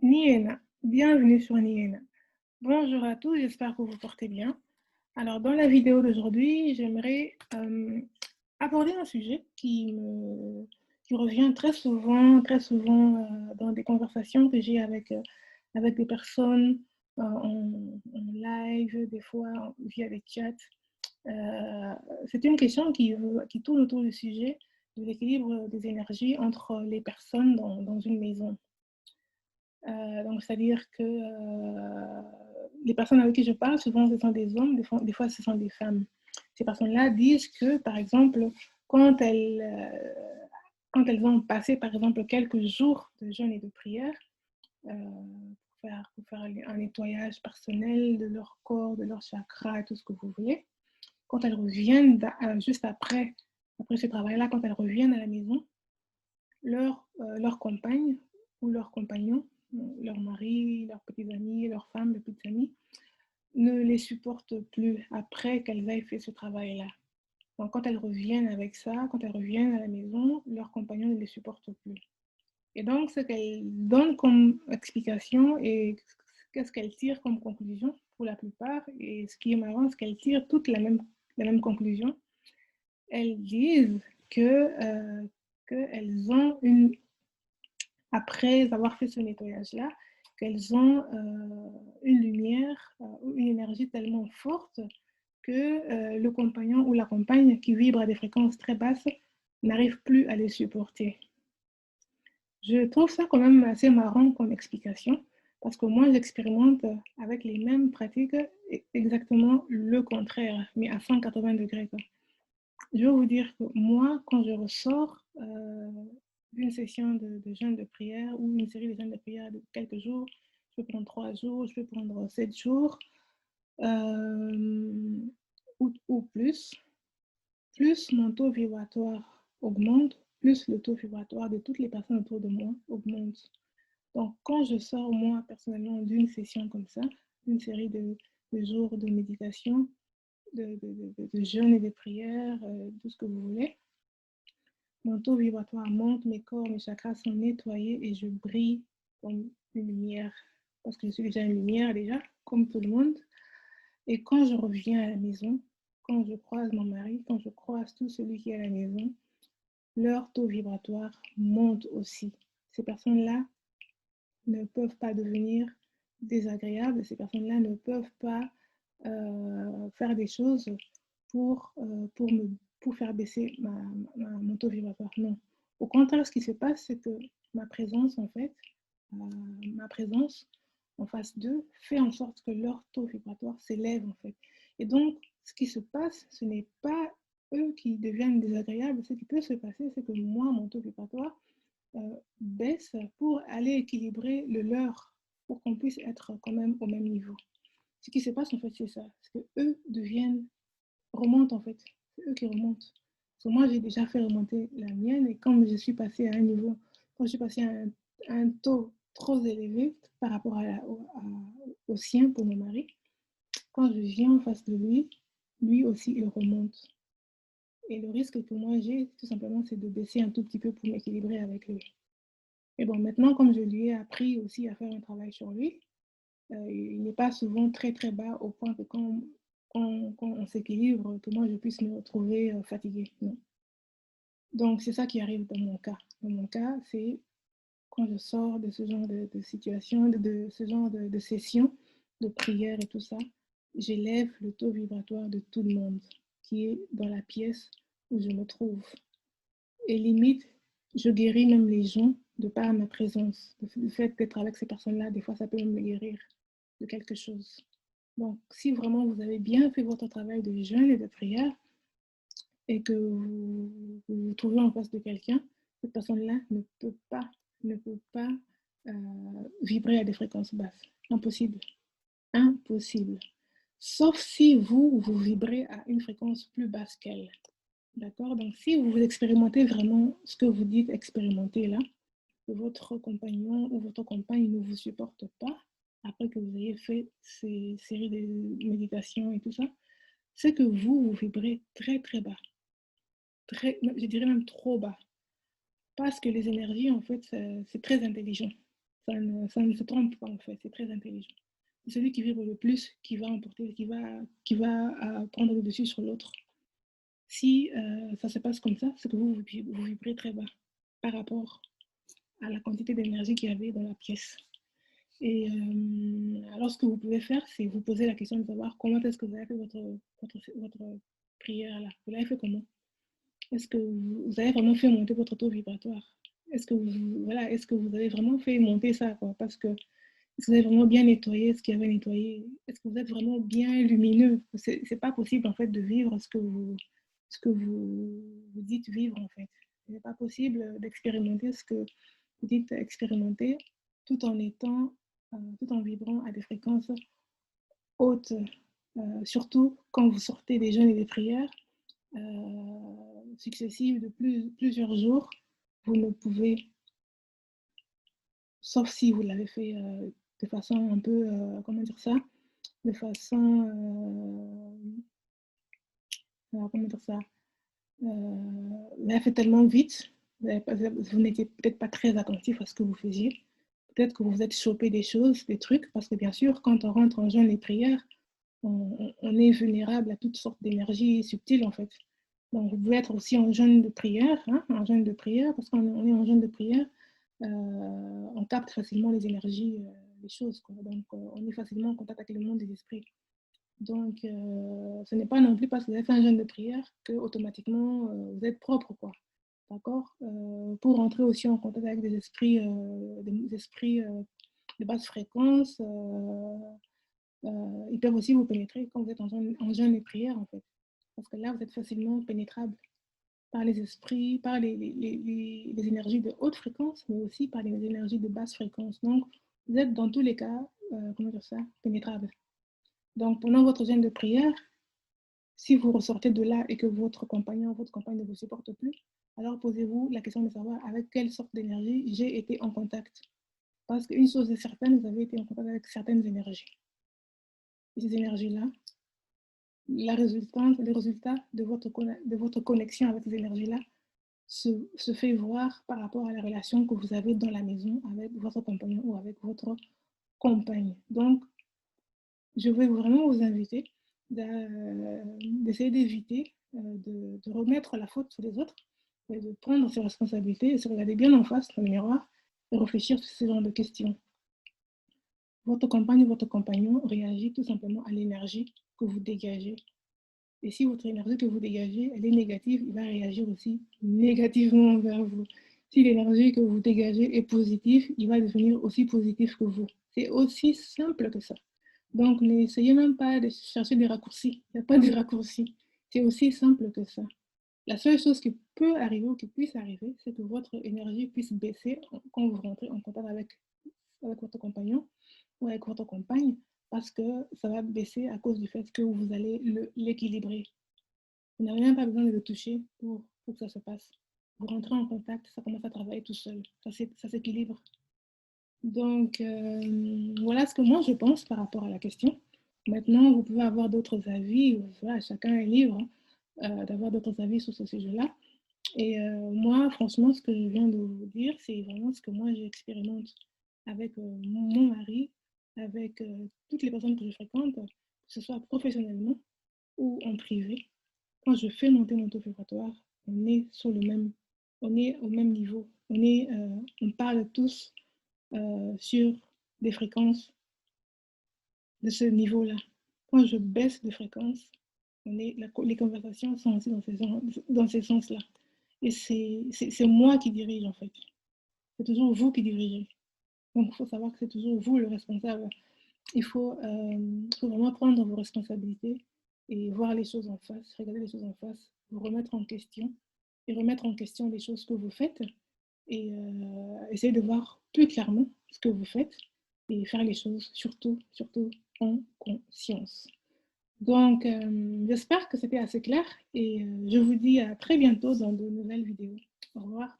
Niena, bienvenue sur Niena. Bonjour à tous, j'espère que vous portez bien. Alors, dans la vidéo d'aujourd'hui, j'aimerais aborder un sujet qui revient très souvent dans des conversations que j'ai avec des personnes en live, des fois via des chats. C'est une question qui tourne autour du sujet de l'équilibre des énergies entre les personnes dans une maison. Donc, c'est-à-dire que les personnes avec qui je parle, souvent ce sont des hommes, des fois ce sont des femmes. Ces personnes-là disent que, par exemple, quand elles, euh, quand elles ont passé, par exemple, quelques jours de jeûne et de prière, pour faire un nettoyage personnel de leur corps, de leur chakra et tout ce que vous voulez, quand elles reviennent, juste après ce travail-là, quand elles reviennent à la maison, leur compagne ou leur compagnon, leur mari, leurs petits amis, leurs femmes, leurs petites amies, ne les supportent plus après qu'elles aient fait ce travail-là. Donc, quand elles reviennent avec ça, quand elles reviennent à la maison, leur compagnon ne les supporte plus. Et donc, ce qu'elles donnent comme explication et qu'est-ce qu'elles tirent comme conclusion pour la plupart, et ce qui est marrant, c'est qu'elles tirent toutes la même conclusion. Elles disent qu'elles ont après avoir fait ce nettoyage-là, qu'elles ont une lumière ou une énergie tellement forte que le compagnon ou la compagne qui vibre à des fréquences très basses n'arrive plus à les supporter. Je trouve ça quand même assez marrant comme explication, parce que moi, j'expérimente avec les mêmes pratiques exactement le contraire, mais à 180 degrés. Quoi. Je veux vous dire que moi, quand je ressors d'une session de jeûne de prière ou une série de jeûnes de prière de quelques jours, je peux prendre 3 jours, je peux prendre 7 jours euh, ou plus mon taux vibratoire augmente, plus le taux vibratoire de toutes les personnes autour de moi augmente. Donc, quand je sors, moi, personnellement, d'une session comme ça, d'une série de jours de méditation, de jeûne et de prière, tout ce que vous voulez, mon taux vibratoire monte, mes corps, mes chakras sont nettoyés et je brille comme une lumière. Parce que je suis déjà une lumière, déjà, comme tout le monde. Et quand je reviens à la maison, quand je croise mon mari, quand je croise tout celui qui est à la maison, leur taux vibratoire monte aussi. Ces personnes-là ne peuvent pas devenir désagréables. Ces personnes-là ne peuvent pas faire des choses pour, euh, pour, me, pour faire baisser mon taux vibratoire. Non. Au contraire, ce qui se passe, c'est que ma présence, en fait, ma présence en face d'eux fait en sorte que leur taux vibratoire s'élève, en fait. Et donc, ce qui se passe, ce n'est pas eux qui deviennent désagréables. Ce qui peut se passer, c'est que moi, mon taux vibratoire baisse pour aller équilibrer le leur, pour qu'on puisse être quand même au même niveau. Ce qui se passe, en fait, c'est ça. C'est que eux remontent, en fait. C'est eux qui remontent. Parce que moi, j'ai déjà fait remonter la mienne, et quand je suis passée à un niveau, quand je suis passée à un taux trop élevé par rapport au sien pour mon mari, quand je viens en face de lui, lui aussi, il remonte. Et le risque que moi j'ai, tout simplement, c'est de baisser un tout petit peu pour m'équilibrer avec lui. Et bon, maintenant, comme je lui ai appris aussi à faire un travail sur lui, il n'est pas souvent très très bas au point que quand on s'équilibre, que moi je puisse me retrouver fatiguée. Non. Donc c'est ça qui arrive dans mon cas. Dans mon cas, c'est quand je sors de ce genre de situation, de ce genre de session, de prière et tout ça, j'élève le taux vibratoire de tout le monde qui est dans la pièce où je me trouve. Et limite, je guéris même les gens de par ma présence. Le fait d'être avec ces personnes-là, des fois, ça peut même me guérir de quelque chose. Donc, si vraiment vous avez bien fait votre travail de jeûne et de prière et que vous vous trouvez en face de quelqu'un, cette personne-là ne peut pas vibrer à des fréquences basses. Impossible. Impossible. Sauf si vous vibrez à une fréquence plus basse qu'elle. D'accord? Donc, si vous expérimentez vraiment ce que vous dites expérimenter là, que votre compagnon ou votre compagne ne vous supporte pas, après que vous ayez fait ces séries de méditations et tout ça, c'est que vous vibrez très très bas. Très, je dirais même trop bas. Parce que les énergies, en fait, c'est très intelligent. Ça ne se trompe pas en fait, c'est très intelligent. C'est celui qui vibre le plus qui va emporter, qui va prendre le dessus sur l'autre. Si ça se passe comme ça, c'est que vous vibrez très bas par rapport à la quantité d'énergie qu'il y avait dans la pièce. Et alors, ce que vous pouvez faire, c'est vous poser la question de savoir comment est-ce que vous avez fait votre prière là. Vous l'avez fait comment? Est-ce que vous avez vraiment fait monter votre taux vibratoire? Est-ce que est-ce que vous avez vraiment fait monter ça, quoi? Parce que est-ce que vous avez vraiment bien nettoyé ce qu'il y avait nettoyé? Est-ce que vous êtes vraiment bien lumineux? C'est pas possible en fait de vivre ce que vous dites vivre en fait. Ce n'est pas possible d'expérimenter ce que vous dites expérimenter tout en étant, tout en vibrant à des fréquences hautes, surtout quand vous sortez des jeûnes et des prières successives de plusieurs jours. Vous ne pouvez, sauf si vous l'avez fait de façon un peu, comment dire ça, de façon, comment dire ça, vous l'avez fait tellement vite, vous n'étiez peut-être pas très attentif à ce que vous faisiez. Peut-être que vous vous êtes chopé des choses, des trucs, parce que bien sûr, quand on rentre en jeûne et prière, on est vulnérable à toutes sortes d'énergies subtiles en fait. Donc vous pouvez être aussi en jeûne de prière, hein, en jeûne de prière, parce qu'on est en jeûne de prière, on capte facilement les énergies, les choses, quoi. Donc on est facilement en contact avec le monde des esprits. Donc ce n'est pas non plus parce que vous avez fait un jeûne de prière que automatiquement vous êtes propre, quoi. D'accord, pour rentrer aussi en contact avec des esprits de basse fréquence, ils peuvent aussi vous pénétrer quand vous êtes en jeûne et prière, en fait. Parce que là, vous êtes facilement pénétrable par les esprits, par les énergies de haute fréquence, mais aussi par les énergies de basse fréquence. Donc, vous êtes dans tous les cas, comment dire ça, pénétrable. Donc, pendant votre jeûne de prière, si vous ressortez de là et que votre compagnon ou votre compagne ne vous supporte plus, alors posez-vous la question de savoir avec quelle sorte d'énergie j'ai été en contact. Parce qu'une chose est certaine, vous avez été en contact avec certaines énergies. Et ces énergies-là, le résultat de votre connexion avec ces énergies-là se fait voir par rapport à la relation que vous avez dans la maison avec votre compagnon ou avec votre compagne. Donc, je vais vraiment vous inviter d'essayer d'éviter de remettre la faute sur les autres et de prendre ses responsabilités et se regarder bien en face dans le miroir et réfléchir sur ce genre de questions. Votre compagne ou votre compagnon réagit tout simplement à l'énergie que vous dégagez. Et si votre énergie que vous dégagez, elle est négative, il va réagir aussi négativement vers vous. Si l'énergie que vous dégagez est positive, il va devenir aussi positif que vous. C'est aussi simple que ça. Donc, n'essayez même pas de chercher des raccourcis. Il n'y a pas de raccourcis. C'est aussi simple que ça. La seule chose qui peut arriver ou qui puisse arriver, c'est que votre énergie puisse baisser quand vous rentrez en contact avec votre compagnon ou avec votre compagne, parce que ça va baisser à cause du fait que vous allez l'équilibrer. Vous n'avez même pas besoin de le toucher pour que ça se passe. Vous rentrez en contact, ça commence à travailler tout seul. Ça s'équilibre. Donc, voilà ce que moi je pense par rapport à la question. Maintenant, vous pouvez avoir d'autres avis. Voilà, chacun est libre d'avoir d'autres avis sur ce sujet-là. Et moi, franchement, ce que je viens de vous dire, c'est vraiment ce que moi j'expérimente avec mon mari, avec toutes les personnes que je fréquente, que ce soit professionnellement ou en privé. Quand je fais monter mon taux vibratoire, on est sur on est au même niveau. On parle tous sur des fréquences de ce niveau-là. Quand je baisse de fréquence, les conversations sont aussi dans ces sens-là. Et c'est moi qui dirige en fait. C'est toujours vous qui dirigez. Donc il faut savoir que c'est toujours vous le responsable. Il faut vraiment prendre vos responsabilités et voir les choses en face, regarder les choses en face, vous remettre en question et remettre en question les choses que vous faites et essayer de voir plus clairement ce que vous faites et faire les choses surtout en conscience. Donc, j'espère que c'était assez clair et je vous dis à très bientôt dans de nouvelles vidéos. Au revoir.